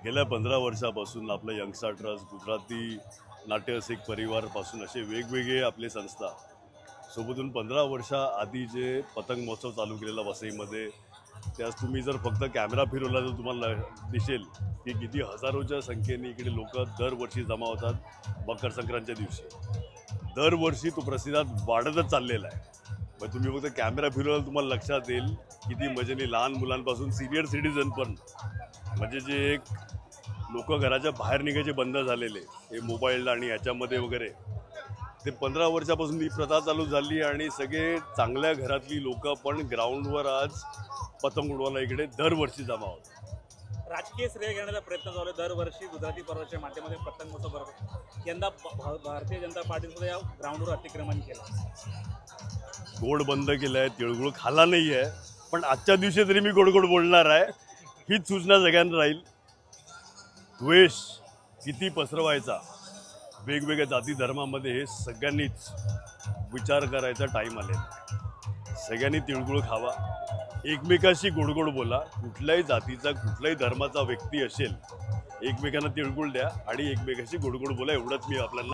गेल्या 15 वर्षापासून आपलं यंगस्टर ट्रस्ट, गुजराती नाट्य रसिक परिवारपासून असे वेगवेगळे आपले संस्था सोबतून 15 वर्षाआधी जे पतंग महोत्सव चालू केलेला वसईमध्ये, त्यास तुम्ही जर फक्त कॅमेरा फिरवला तर तुम्हाला दिसेल की किती हजारोच्या संख्येने इकडे लोक दरवर्षी जमा होतात मकर संक्रांतीच्या दिवशी. दरवर्षी तो प्रतिसाद वाढतच चाललेला आहे. मग तुम्ही फक्त कॅमेरा फिरवला तुम्हाला लक्षात येईल किती मजेने लहान मुलांपासून सिनियर सिटीजन पण, म्हणजे जे एक लोक घराच्या बाहेर निघायचे बंद झालेले हे मोबाईल आणि ह्याच्यामध्ये वगैरे, ते 15 वर्षापासून ही प्रथा चालू झाली आणि सगळे चांगल्या घरातली लोक पण ग्राउंडवर आज पतंग उडवायला इकडे दरवर्षी जमा होतात. राजकीय श्रेय घेण्याचा प्रयत्न चालू आहे. दरवर्षी गुजराती पर्वाच्या माध्यमातून पतंग महोत्सव भरतो. यंदा भारतीय जनता पार्टीने सुद्धा या ग्राउंडवर अतिक्रमण केलं. गोड बंद केलंय, तिळगुळ खाला नाही आहे, पण आजच्या दिवशी तरी मी गोड गोड बोलणार आहे. हीच सूचना सगळ्यांना राहील. द्वेष किती पसरवायचा वेगवेगळ्या जाती धर्मामध्ये हे सगळ्यांनीच विचार करायचा टाईम आलेला आहे. सगळ्यांनी तिळगुळ खावा, एकमेकाशी गोडगोड बोला. कुठल्याही जातीचा कुठल्याही धर्माचा व्यक्ती असेल, एकमेकांना तिळगुळ द्या आणि एकमेकाशी गोडगोड बोला. एवढंच मी आपल्याला